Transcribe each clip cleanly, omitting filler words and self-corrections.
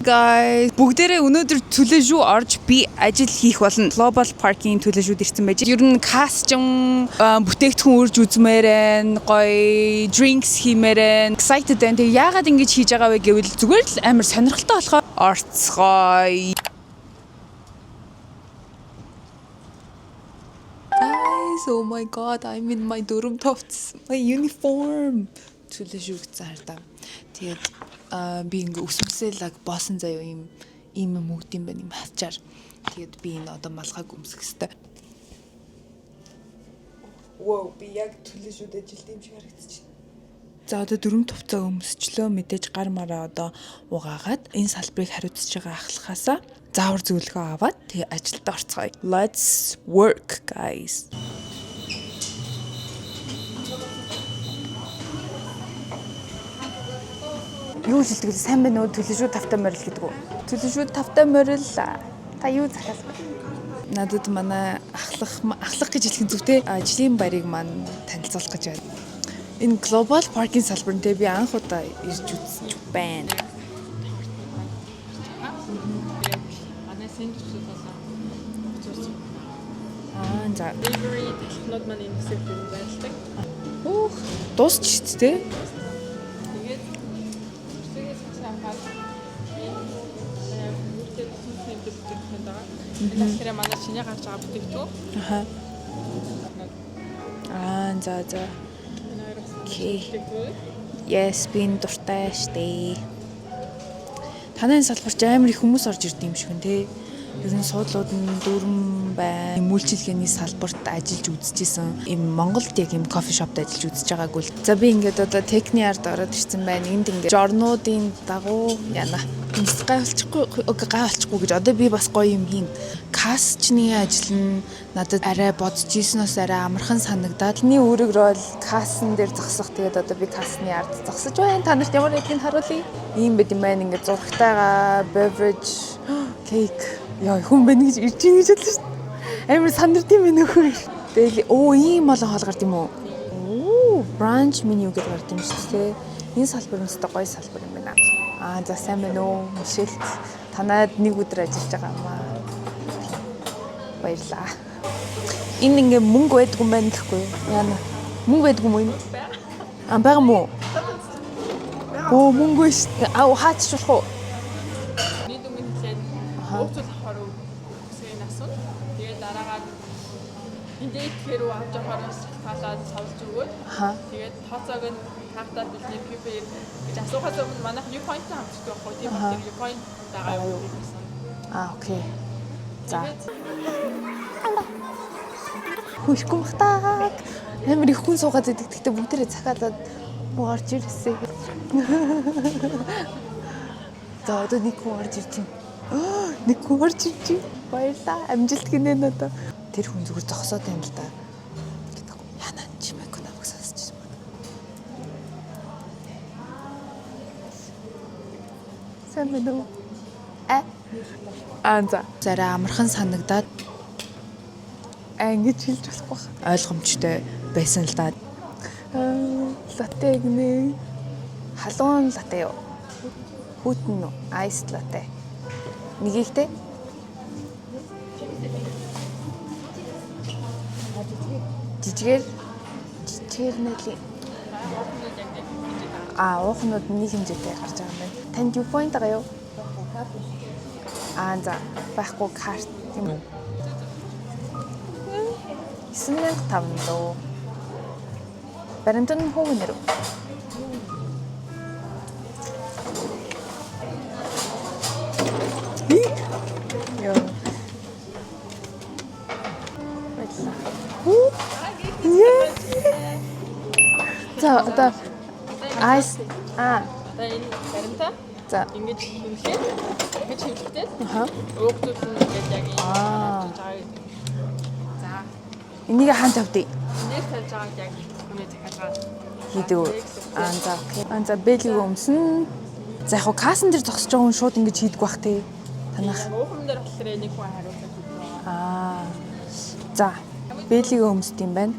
Guys, бүгдээрээ өнөөдөр төлөөшөө орж би ажил хийх болно. Global Park-ийн төлөөшүүд ирсэн байж. Ер нь кастом бүтээгдэхүүн үрж үзмээрэн, гоё drinks хиймээрэн. Excited байна. Тэг яагаад ингэж хийж байгаа вэ гэвэл зүгээр л амар сонирхолтой болохоор орцгоё. Guys, oh my god, I'm in my dorm tops. My uniform. Төлөөшөө гэсэн хардаа. Тэгээд би ингээ өсвөсөөлаг боосон заяа ийм мөгд юм байна юм хачаар. Тэгээд би энэ одоо малгайг өмсөх хэвээр. Вау, би яг төлөөшүүд ажилт юм шиг харагдчихэв. За одоо дөрөв товцоо өмсчлөө, мэдээж гар мараа одоо угаагаад энэ салбарыг хариуцж байгаа ахлахаасаа заавар зөвлөгөө аваад тэгээ ажилд орцгоё. Let's work, guys. Юу хэлдэг вэ? Сайн байна уу? Төлөөшүүд тавтай морил гэдэг үү? Төлөөшүүд тавтай морил та юу захиас бэ? Надад манай ахлах гэж хэлэх зүгтээ ажлын баярыг маань танилцуулах гэж байна. Энэ Global Park-ийн салбарт би анх удаа ирж үзэж байна. Манай сэнжүүсүүд За. Delivery технологи маань энэ хэсэгт байлдаг. Дуусч шүү дээ. Тэгэхээр манай шинэ гарч байгаа бүтээгдэхүүн. За. Окей. Yes, би энэ дуртай штэ. Танай салбарч амар их хүмүүс орж ирд юм шиг хүн те. Ер нь суудлууд нь дөрвөн бай. Мүүлчилгээний салбарт ажиллаж үзчихсэн. Им Монголд яг им кофе шопт ажиллаж үзэж байгаагүй л. За би ингээд одоо техникийн ард ороод ирсэн байна. Энд ингээд жорнуудын дагуу яана. Гай болчихгүй гэж одоо би бас гоё юм хийн. Касчны ажил нь надад арай бодож ийснээс арай амархан санагдаад. Тэрний өөрөөр бол кассан дээр зогсох. Тэгээд одоо би касны ард зогсож байна. Та нарт ямар нэгэн харуулъя. Ийм байт юм байна. Ингээд зургатайгаа beverage, cake. Яа, хүн байна гэж ирж ийн гэж бодлоо шүү дээ. Амар сандард юм байна нөхөр. Тэгэл ийм олон хоол гард юм уу? Brunch menu гэдэг гард юм шүү дээ. Энэ салбар нь өстой гоё салбар юм байна. За сайн байна уу? Мишэлт танад нэг өдөр ажиллаж байгаа юм аа. Баярлаа. Энэ ингээ мөнгө байдгүй юм байна гэхгүй юу? Яана. Мөнгө байдгүй юм уу? Байгаа юм уу? Мөнгө шүү. Хаачруулах уу? Нийт өмнө хэлээд ууцуул авахар үсгийн асуу. Тэгээд дараагаар индикатор руу авч явахаар шалтгаалаад савлж өгөөд. Тэгээд тооцоог нь хартаад бидний PPR гэж асуухаас өмнө манайх U point хамтдаг байхгүй тийм болохоор U point дагаа юу гэсэн. Окей. За. Хүшгүй махтаа. Амар их хүн суугаад идэг. Гэхдээ бүгдээрээ цахиалаад орж ирсэн. За одоо нэг хүн орж ирж байна. Нэг хүн орж ирж байна. Баярлаа. Амжилт гинэ надаа. Тэр хүн зүгээр зогсоод байна л да. Яна чимээг намайг сонсч байна. Сайн байна уу? За. Зарай амархан санагдаад ингэж хэлж болохгүй. Ойлгомжтой байсан л да. Латте гинэ. Халуун латте юу? Хүтэн үү? Айс латте. Нэг ихтэй? Жижигэр нэлийн. Уухнууд нэг хэмжээтэй гарч байгаа юм байна. Танд юу point байгаа юу? За байхгүй карт юм уу? 9500. Баримтан нь хөө нэр үү? За одоо айс энэ баримтаа за ингэж хийлээ. Ингэж хийлээ. Уугдууд нь ингэж яг ингэж байгаа гэдэг. За. энийг хаан тавьдээ. Энийг тавьж байгааг яг өмнө захиаж байгаа. Хийдэг. За окей. За бэлэг өмсөн. За яг кассан дээр зогсож байгаа хүн шууд ингэж хийдэг бах те. Танах. Уухан дээр болохоор нэг хүн хариулдаг. За бэлэг өмсд юм байна.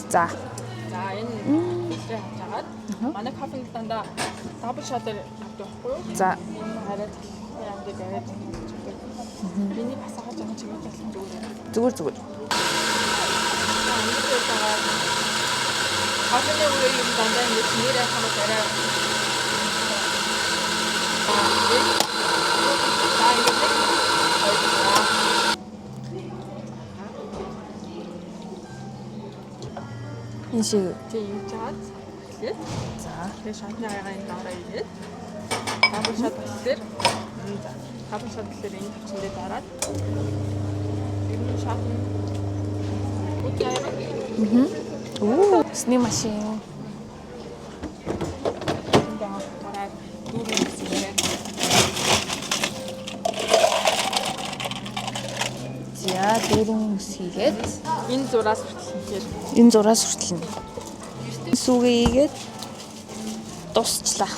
За. За энэ хэсрээ хавж агаад манай кофег дандаа дабл шотер байхгүй юу? За. Энэ хараад амдыг аваад чигдэг. Миний бас хаж байгаа чимээ талсан зүгээр. Зүгээр. Ингээд байгаа. Хагны үрээ юм дандаа ингэж нэрээ хамт арай. Энэ шиг. Тэг юм чаад. Тэгээд За. тэгээ шатны аягаа энэ дараа ирээд хабар шат дээр хабар шат дээр энэ тавчин дээр дараад энэ шат Оо, сни машин. энэ дараа дүүрэн хийгээд За, дөрөв үсгээд энэ зураас хүртэл хийхээр энэ зураас хүртэл нь. Сүгээгээд тусчлаа.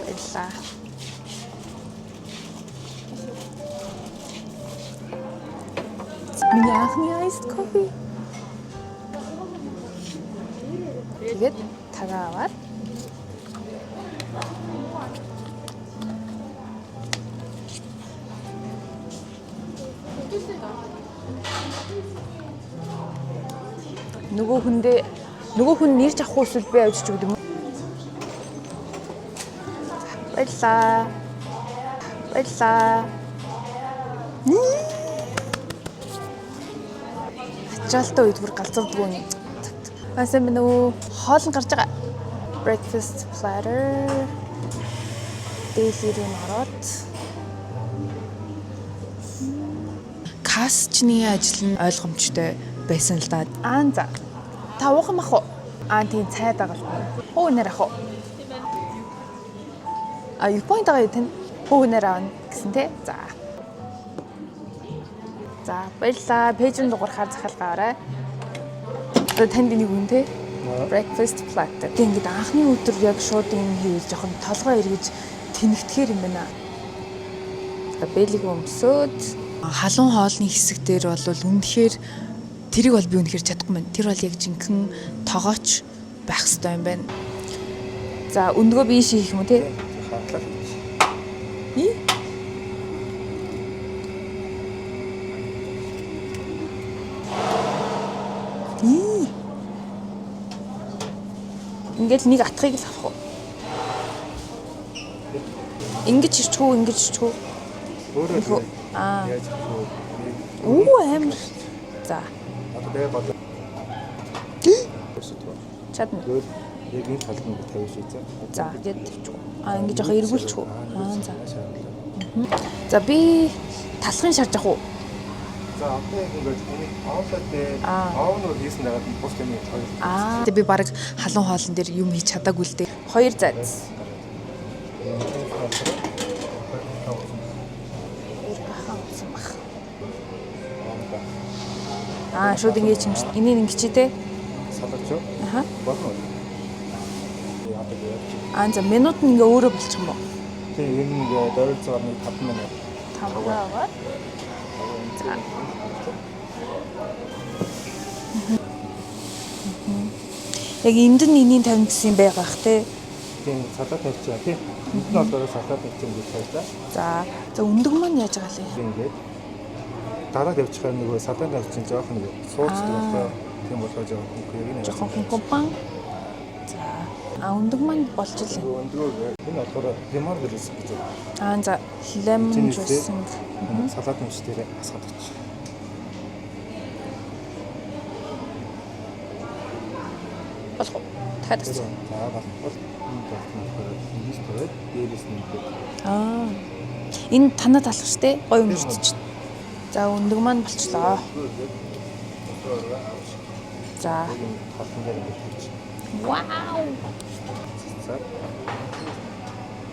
Баярлаа. Миний анхны iced coffee. Тэгээд тагаа аваад нөгөө хүн нэрж авах уу эсвэл би авчиж өгд юм уу? Баярлаа. Ачаалтаа үед бүр галзуурдаг юм. Басан минь үү хоол нь гарч байгаа. Breakfast platter. Дээлэр нь ороод. Касчны ажил нь ойлгомжтой байсан л да. За. Та уух юм ах уу? Тийм цайд байгаа л. Хөөнөр ах уу? Юу point байгаа юу тань? Хөөнөр аавна гэсэн тий. За баярлаа. Пэйжийн дугаараар захиалгаарай. Одоо танд нэг үн тий. Breakfast platter. Ингээд анхны өдөр яг шууд юм хийж жоохон толгой эргэж тэнэгдэхэр юм байна. Бэлэг өмсөд халуун хоолны хэсэг дээр бол үнэхээр тэрийг бол би үнэхээр чадахгүй байна. Тэр бол яг жинхэнэ тогооч байх хэрэгтэй юм байна. За өндгөө би шийх юм уу те? Ингээд нэг атхыг л авах уу? Ингэж ирчихв. Өөрөө яаж Оо амар. За. тэгээ бодоо. Чадна. Яг энэ талд нь тавьж үзье. За, ингээд тавьчих. Ингэж яхаа эргүүлчих үү? За. За би талхын шарж ах уу? За, одоо яг ингээд оолоод оовноор хийсэн дагаад бус юм хоёр. Тэгээ би баг халуун хоолн дээр юм хийж чадаагүй л дээ. 2 зайц. Шууд ингэ чимш. Энийг ингэчээ те. Салгаж юу? Болно. За минут нь ингээ өөрөө болчих юм уу? Тийм энэ ингээ дөрвөлцөөр нэг 5 минут. 5 аваад. За. Яг энд нь энийн 50 гэсэн юм байгаа бах те. Тийм салаад тавьчихаа тийм. Энд нь болохоор салаад тавьчих юм гэж байлаа. За өндөг маань яаж байгаа лээ? Ингээд дараа тавьчихаа нөгөө салаад тавьчих жоох нэг суулцдаг байхгүй. Тийм болгож байгаа юм. Жохон компан. За өндөг маань болж илээ. Өндгөө энэ болохоор лимон дэрэс гэж байна. За лемон жуус салаад юмш дээр асгаад өгч. болох уу? Дахиад асуу. За бол энэ болохоор ингээс тавиад дээрээс нь энэ танад алах штэ гоё өмөрчч. За өндөг маань болчлоо. За. хатан дээр ингэж. Вау. За.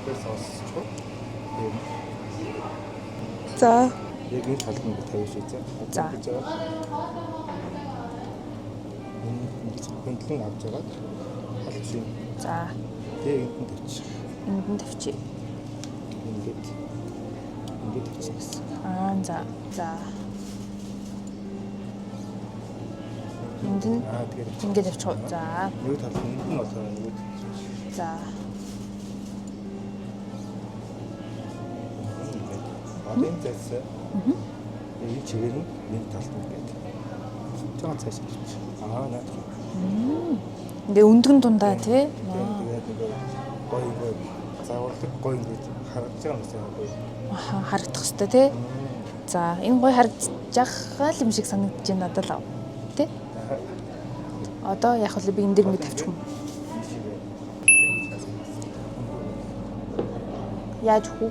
Тэсэлсчгүй. За. Яг энэ талд нь тавьж үзье. За. Хөндлөн авч байгаа. Халж юм. За. Тэгээ энд нь тавьчих. Энд нь тавьчих. Ингээд тавьчих гэсэн. За. За. Энд нь Тэгээд ингээд тавьчих. За. нэг талд нь болохоор нэг. За. Одоо энэ зайсаа. Энэ чигээр нь нэг талд ингээд. Жон цааш ирчих. Наадах. Ингээ өндгөн дундаа тий. Тэгээд гоё заавардаг гоё ингэж харагдаж байгаа юм шиг гоё. Харагдах хэвээр тий. За энэ гоё харагдаж байгаа юм шиг санагдаж байна надад л. Тий. Одоо яг л би энэ дээр ингэ тавьчих юм. Яаж хүү?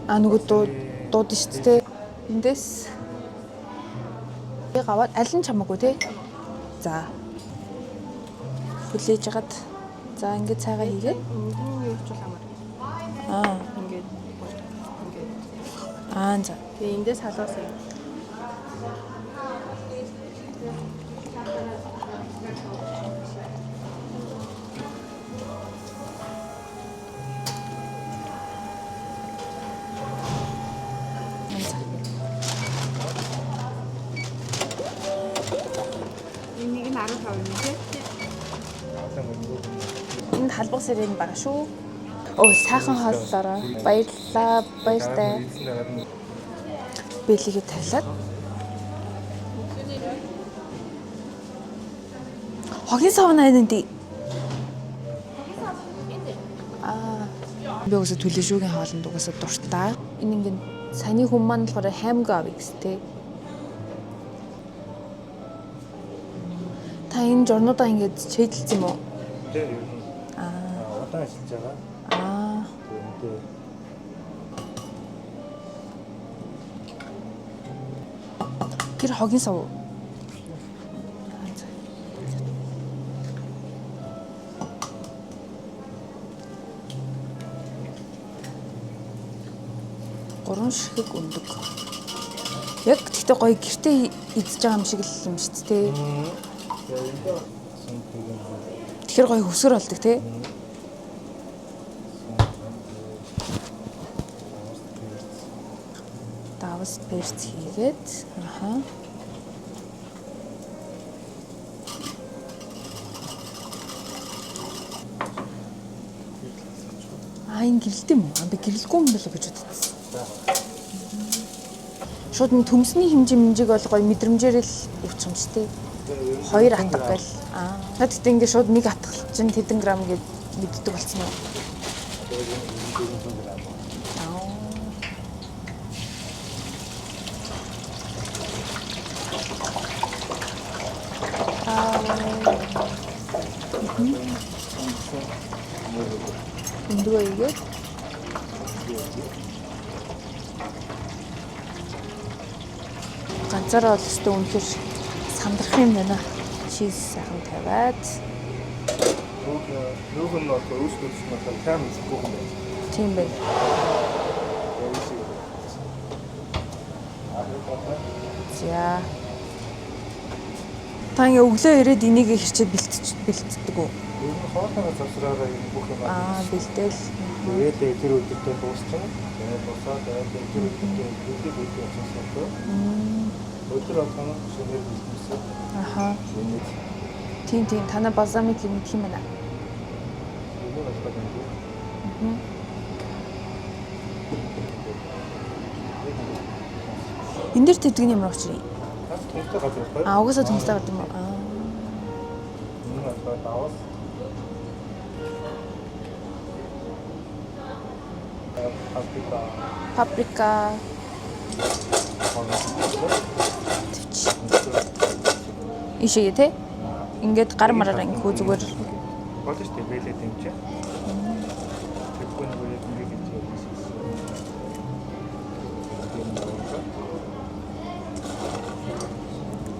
Нөгөө дууд шүү дээ. Эндээс би гаваад аль нь чамаагүй тий. За. Хүлээж хагаад за ингээд цайгаа хийгээд Ингээ явуул амар. Ингээд. За. Тэгээ эндээс халуусаа. Энийг нь 15 юм тий. Энд халбах сэрэн байгаа шүү. Сайхан хооллороо. Баярлалаа. Баяртай. Бэлигээ тавилаад. Хогийн савна энд. Би өсө төлөшүүгийн хоолнд угаасаа дуртай. Энэ ингээд саяны хүн маань болохоор хаймгаа авъя гэстэй. Та энэ жорнуудаа ингээд чэйдэлсэн юм уу? Тэгээд ер нь удаан ажиллаж байгаа. Тэгээд тэр хогийн сав. Гурван ширхэг өндөг. Яг тэгтээ гоё гэртээ идж байгаа юм шиг л юм шүү дээ. Тэгэхээр гоё хөсгөр болдог тий. Давс перц хийгээд энэ гэрэлтэй юм уу? Би гэрэлгүй юм болов гэж бодсон. Шууд нь төмсний хэмжээг бол гоё мэдрэмжээр л өвчих юм шүү дээ. 2 атга гэл. Надад ингэ шууд 1 атгал чинь тэдэн грамм гэж мэддэг болсон юм. Эндөө игээд ганцаараа бол өстө үнэхээр сандрах юм байна. Чиз сайхан тавиад. Нүүх нь бол өөрсдөө нь тайм хийхгүй юм байна. Тийм байна. За. Та ингээ өглөө ирээд энийг хэрчээд бэлтдэг үү? Ер нь хоолойгоо завсраараа юм бүх юм Бэлдээл. Тэгээд тэр өдөртөө дуусчихна. Тэгээд босоод тэр өдөртөө бүлэг явуулсан. Өдөр болгоно шинээр бэлдсэн. Шинээр. Тийм танаа базамик юм гэх юм байна. Энд дээр тэтгэн ямар очрыг? Тэнцээ газар байхгүй. Угаасаа тэнцээ гэдэг юм уу? Энэ бол давас. Паприка. Ишээ тэ? Ингээд гар мараар ингэхүү зүгээр. Болж штэ бэлээд юм чи. Тэгвэл бүрээд нэг юм чи.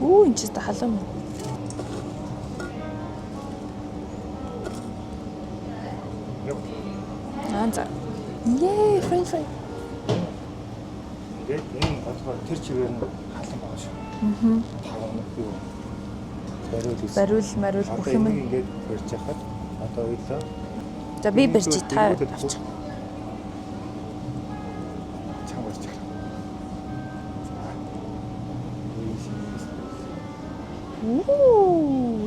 Энэ ч та халуун. За. Yay, french fry. Тэгээд энэ болохоор тэр чигээр нь халуун байгаа шүү. Юу. Бариул бүх юм ингээд барьж хахад одоо ойлоо. За би барьж та авч. Чам барьж хах.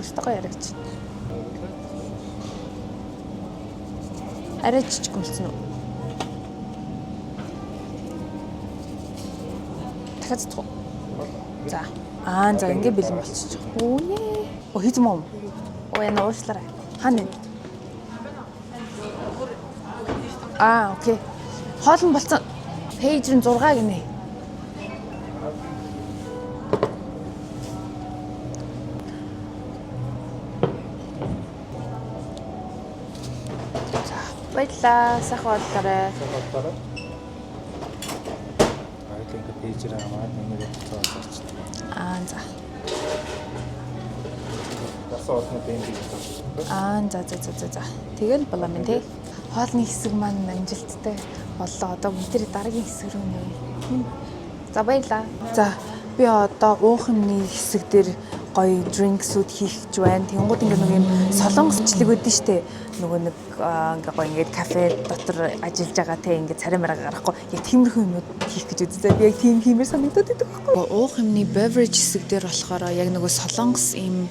Стага ярагч. Арай жижиг үлдсэн үү? дахиад цэцгүү. За. За ингээ бэлэн болчих. Оо ээ. Оо хийх юм уу? Оо яна уушлаарай. Хаана вэ? Окей. Хоол нь болцсон. Пэйж нь 6 гинэ. За, баярлалаа. Сайхан боллоо. Ингээ пэйжээр аваад нэг хугацаа зарчдаг. За. Босоо олно бэнди гэж. За. Тэгэл болоо минь тий. Хоолны хэсэг маань амжилттай боллоо. Одоо бүгд дараагийн хэсэг рүү нэ. За баярлаа. За би одоо уух юмны хэсэг дээр гоё дринксүүд хийх гэж байна. Тэнгууд ингээ нэг юм солонгосчлэг үүдэн штэ. Нөгөө нэг ингээ гоё ингээд кафе дотор ажиллаж байгаа те ингээ царай мараа гарахгүй. Яг тиймэрхүү юмуд хийх гэж үздэг. Би яг тиймэр санагдаад байдаг байхгүй. Уух юмны beverage хэсэг дээр болохоор яг нөгөө солонгос им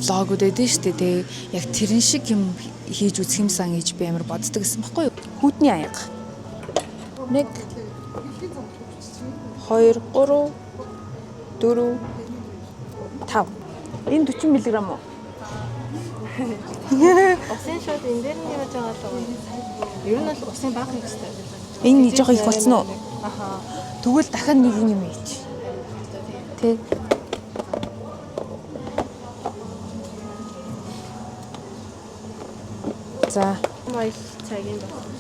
влогууд эдэн штэ те. Яг тэрэн шиг юм хийж үзэх юмсан гэж би амар боддог гэсэн байхгүй юу? Хүүтний аяга. 1 2 3 4 5. Энэ 40 мг уу? Усын шууд энэ дээр нь яаж байгаа даа. Ер нь бол усын бага хэрэгтэй. Энэ жоохон их болсон уу? Аха. Тэгвэл дахиад нэг юм ийч. Тэ. За. Май цагийн байна.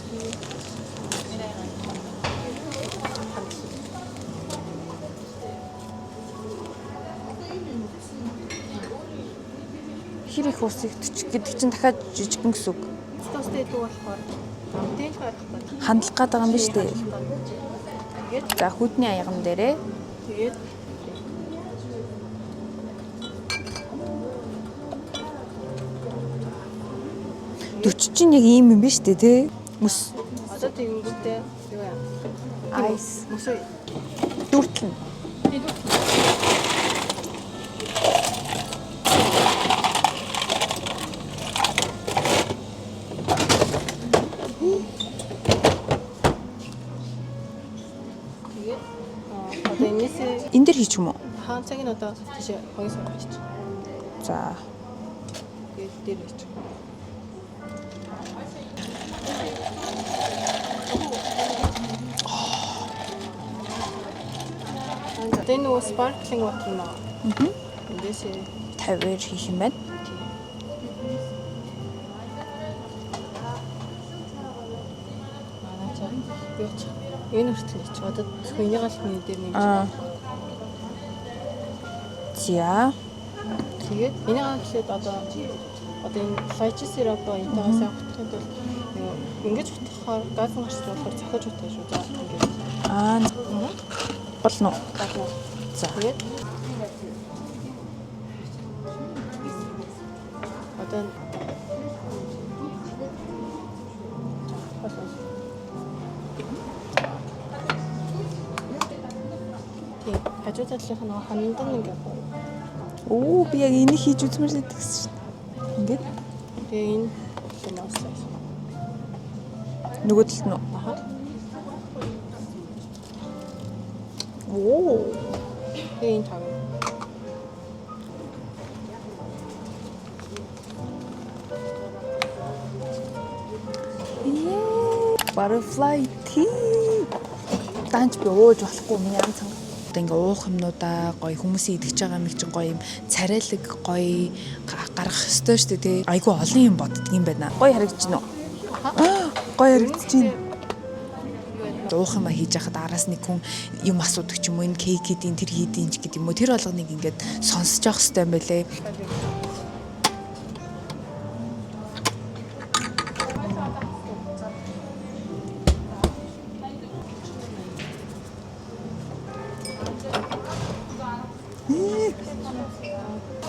Хэр их ус игдчих гэдэг чинь дахиад жижигэн гэсэн үг. Тостой дүү болохоор дэнч харахгүй. Хандлах гээд байгаа юм биш үү? За хүдний аяган дээрээ Тэгээд 40 чинь яг ийм юм биш үү те? Мөс одоо тэгэнгүүтээ юу яа? айс Мөсөө дүүртлэн. тэгээд одоо энэсээ Энд дэр хийчих юм уу? хаан цаг нь одоо тийш хоёрс хийж. За. Тэгээд дээр хийж. Тэгээ нөгөө sparkling water нөө. Эндээсээ 50-ээр хийх юм байна. энэ хүртэл чи одоо хүний галхны дээр нэг. За. Тэгээд энэ галхлаад одоо энэ файч сироп энтэйгээс авахын тулд ингэж утгахаар газ гарч болохоор цахиж утгах шүү. За ингэж. Болно. За. Тэгээд одоо хажуу талынх нь хандан ингээд. Оо би яг энийг хийж үзмээр л гэсэн шүү. Ингээд. Тэгээ энэ шинаасаа. Нөгөө талд нь. Аха. Оо. Тэгээ энэ тав. Butterfly tea. Данч би ууж болохгүй миний ам цанга. Одоо ингээ уух юмнуудаа гоё хүмүүсийн идэж байгаа юм чинь гоё юм царайлаг гоё гаргах ёстой шүү дээ тий. Айгу олон юм боддөг юм байна. Гоё харагдаж байна уу? Гоё харагдаж байна. Уух юм хийж яхад араас нэг хүн юм асуудаг ч юм уу энэ кейк хийдин тэр хийдин ч гэдэг юм уу тэр болгоныг ингээд сонсож явах хэрэгтэй юм байлээ.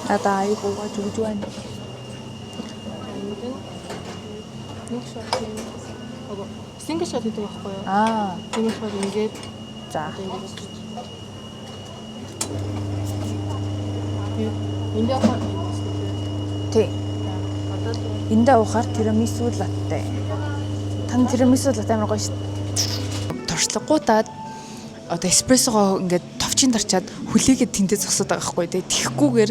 Надаа айгуу гож өгж байна. Нэг шот юм. Ого. Сингл шот гэдэг байхгүй юу? Тийм болохоор ингээд За. Энд явах. Тий. Эндээ уухаар тирамису латте. Тань тирамису латте амар гоё шүү. Туршлагагуудаад одоо эспрессогоо ингээд товч товчинд арчаад хүлээгээд тэндээ зогсоод байгаа байхгүй тий. Тихгүйгээр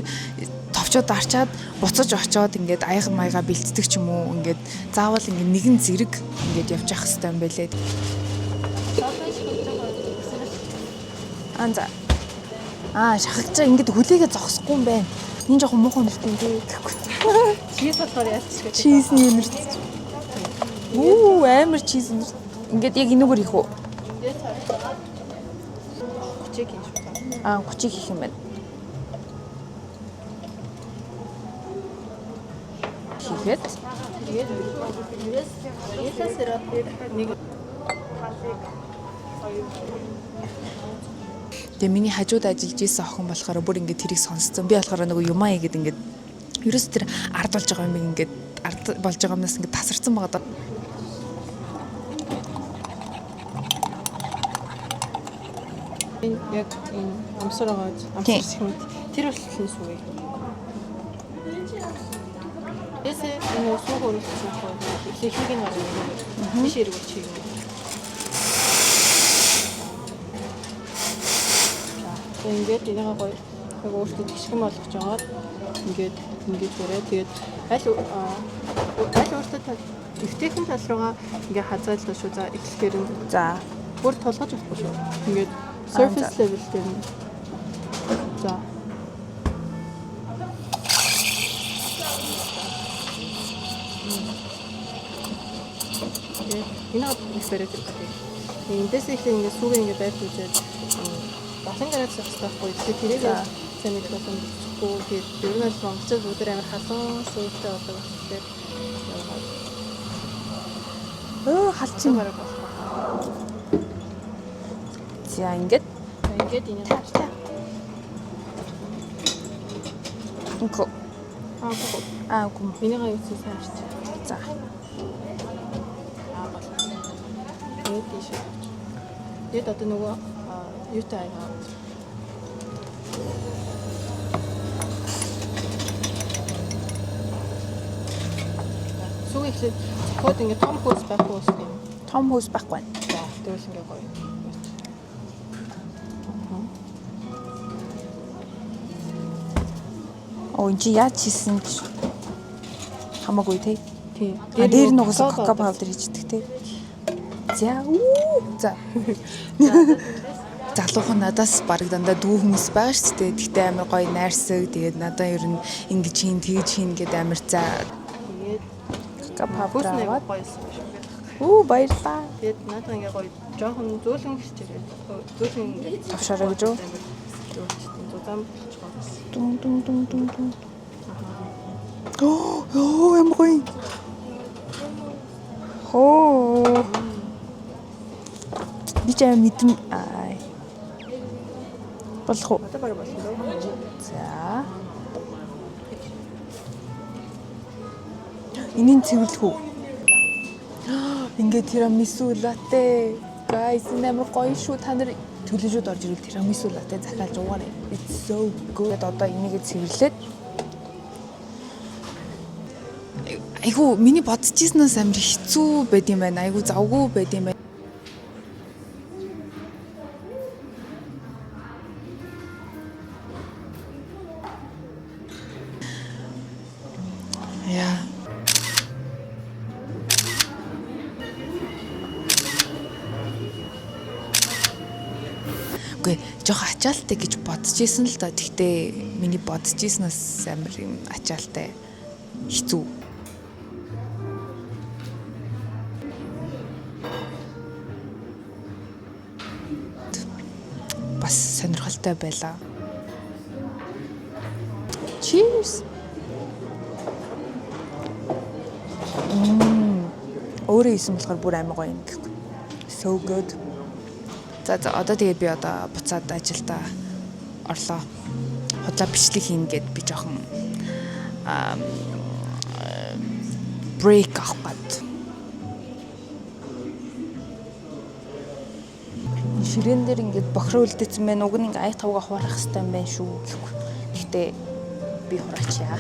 товчоод арчаад буцаж очоод ингээд аяга маяга бэлддэг ч юм уу ингээд заавал ингээд нэгэн зэрэг ингээд явж явах хэрэгтэй юм байлээ. Анза. Шахагчаа ингээд хүлээгээ зогсохгүй юм байна. Энэ жоохон муухай нэртэй тий. Чиз болохоор яалтчих гэж. Чизний нэр. Амар чиз нэр. Ингээд яг энүүгээр их үү? Хүчийг юм шүү. Хүчийг хийх юм байна. Тэгээд Тэгээ миний хажууд ажиллаж исэн охин болохоор бүр ингээд тэрийг сонсцсон. Би болохоор нөгөө юмаа игээд ингээд ерөөс тэр ард болж байгаа юм ингээд ард болж байгаа юмнаас ингээд тасарсан байгаа даа. Яг энэ амсар байгаа амсар тэр болчихсон сүгэ. Эсэ энэ сууг өрөвсөн хөө ихийг нь гаргав. Биш эргүүлж хийв. Ингээд энийгээ гоё яг өөртөө гიშгэн болгож жагаад ингээд хүрээ. Тэгээд аль өөртөө эвтэйхэн тал руугаа ингээд хазааллаа шүү. За эхлэхээр нь За бүр тулгаж авахгүй шүү. Ингээд surface level дээр нь. За. Энэ эксперимент хийх. Эндээс их ингээд сүгэ ингээд байр үзээд батан гараад зогсохгүй. Тэгээд тэрийг сайн нэг болсон гэхгүй. Тэгээд ер нь л монголчууд өдөр амар халуун сүртэй болдог болохоор халчин бараг болох. За ингээд энийг хавтаа. Инко. Гүм. Энийг аюулгүй сайн авч. За. Тэгээд тийш. Тэгээд одоо нөгөө юутай аяа. Сүг ихлээр хот ингээд том хөөс байх уус юм. Том хөөс байхгүй байна. За тэгвэл ингээд гоё. Чи яаж хийсэн ч хамаагүй тий. Тийм. Дээр нь угсаа кока паудер хийждэг тий. За. Залуухан надаас бараг дандаа дүү хүмүүс байгаа шүү дээ. Тэгтээ амар гоё найрсаг. Тэгээд надаа ер нь ингэж хийн тэгж хийн гэдэг амар за. Тэгээд кока паудер аваад гоёсэн шүү. Баярлаа. Тэгээд надад ингээд гоё жоохон зөөлөн хичээгээд зөөлөн ингээд Авшараа гэж үү? зузаан болчихгоо. Дум. Ямар гоё. Би ч юм мэдэн болох уу? Одоо бараг болсон дөө. За. Энийн цэвэрлэх үү? Ингээд тирамису латте. Guys, нэмэр гоё шүү. Та нар төлөвшөд орж ирвэл тирамису латте захиалж уугаарай. It's so good. Одоо энийг цэвэрлээд айгу миний бодчихснаас амар хэцүү байд юм байна. Айгу завгүй байд юм байна. Яа. Үгүй жоохон ачаалттай гэж бодож исэн л да. Тэгтээ миний бодож иснаас амар юм ачаалтай хэцүү. Бас сонирхолтой байлаа. Cheers. Өөрөө исэн болохоор бүр амар гоё юм гэхгүй. So good. За одоо тэгээд би одоо буцаад ажилдаа орлоо. Худлаа бичлэг хийн гээд би жоохон break авах гээд. Ширээн дээр ингээд бохроо үлдээсэн байна. Уг нь ингээ аяг тавга хуурах хэрэгтэй юм байна шүү гэхгүй. Гэхдээ би хураачаа.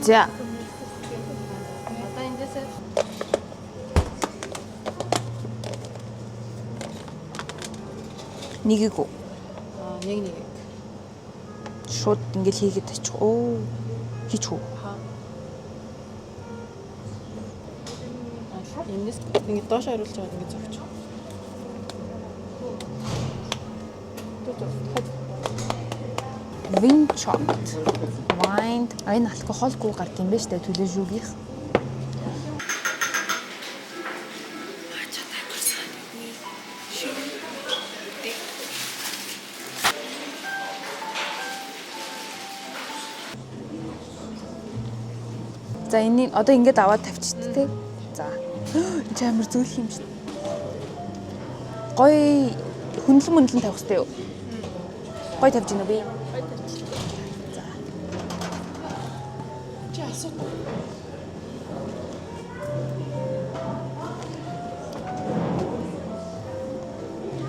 За. Одоо эндээсээ Нэгийг үү? нэг. Шууд ингээл хийгээд тачих. Оо. Хийчихв. Энэс ингэ доош харуулж байгаа ингэ зогч. Wine chocolate. Wine. Энэ алкоголгүй гард юм байна штэ төлөө жүүгийнх. За энийг одоо ингэж аваад тавьчих тээ. За. Энд амар зөөлх юм шиг. Гой хүнлэн тавих хэрэгтэй юу? Гой тавьж гинэ би. За. Чи асуу.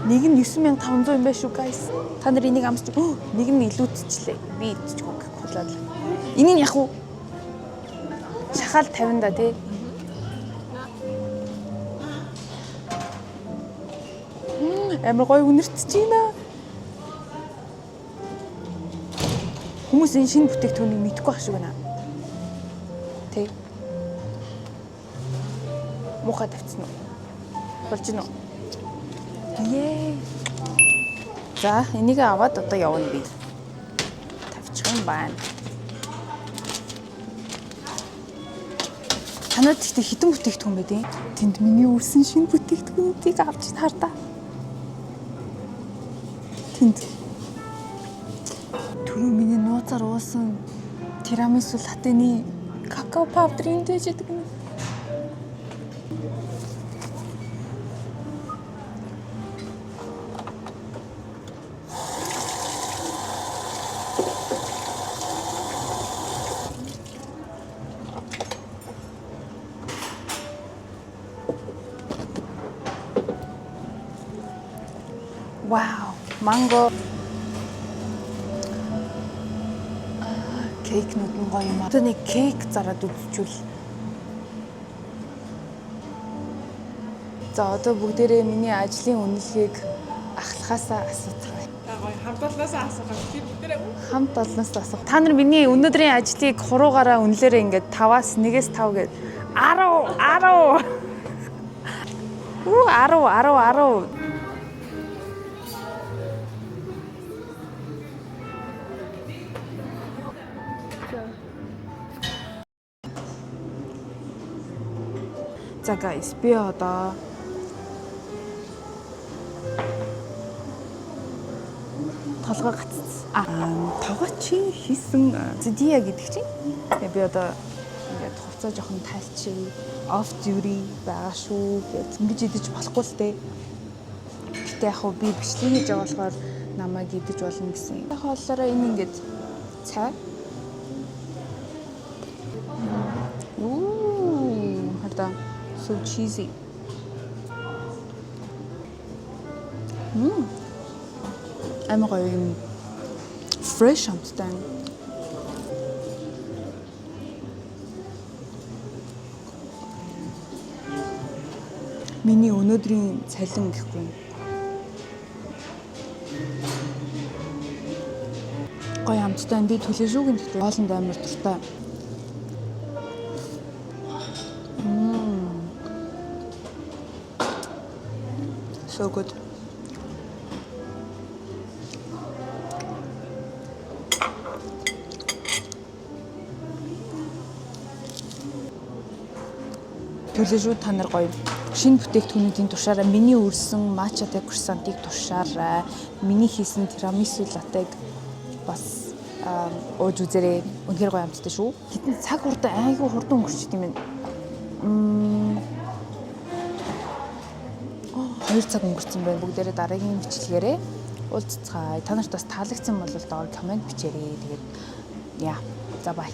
Нэг нь 9500 юм байна шүү guys. Та нар энийг амсч нэг нь илүүдчихлээ. Би идчихгүй хулаад. Энийг яг уу шахаал 50 да тий. Амар гоё үнэртэж байна. Хүмүүс энэ шинэ бүтээгдэхүүнийг мэдэхгүй ах шиг байна. Тий. Муухай тавьчихна уу? Болж гинэ үү? Ее. За, энийг аваад одоо явна би. Тавьчих юм байна. Танад ихтэй хитэн бүтээгдэхүүн байдیں۔ Тэнд миний өрсөн шинэ бүтээгдэхүүнүүдийг авч хардаа. Тэнд түрүү миний нууцаар уусан тирамису латтэний какао павдар энд байж байгаа юм. Wow, mango. Кейкнүүд нь гоё юм аа. Одоо нэг кейк зараад үзчихвэл. За одоо бүгдээрээ миний ажлын үнэлгээг ахлахаасаа асууцгаая. Та гоё хамт олноосоо асуух. Тэр бүгдээ Хамт олноос асуух. Та нар миний өнөөдрийн ажлыг хуруугаараа үнэлээрээ ингээд 5-аас 1-ээс 5 гээд 10. Уу 10. За guys, би одоо толгой гацсан. Тогоо чи хийсэн зэдия гэдэг чинь. Тэгээ би одоо ингээд хувцас жоохон тайлчи, off duty байгаа шүү гэж ингэж идэж болохгүй л дээ. Гэтэ яг хөө би бичлэг хийж байгаа болохоор намайг идэж болно гэсэн. Яг хооллороо энэ ингээд цай. Хардаа so cheesy. Амар гоё юм. Fresh амттай. Миний өнөөдрийн цалин гэхгүй. Гоё амттай би төлөө шүүгэн гэхдээ хоолнд амар дуртай. So good. Төлөөшөө та нар гоё шинэ бүтээгдэхүүнүүдийн тушаараа миний өрсөн матча те круассантыг тушаараа миний хийсэн тирамису латтег бас ууж үзээрэй. Үнэхээр гоё амттай шүү. Хэдэн цаг айгүй хурдан өнгөрчт юм байна. 2 цаг өнгөрцөн байна. Бүгдээрээ дараагийн бичлэгээрээ уулзцгаая. Та нарт бас таалагдсан бол доор комент бичээрэй. Тэгээд за бай.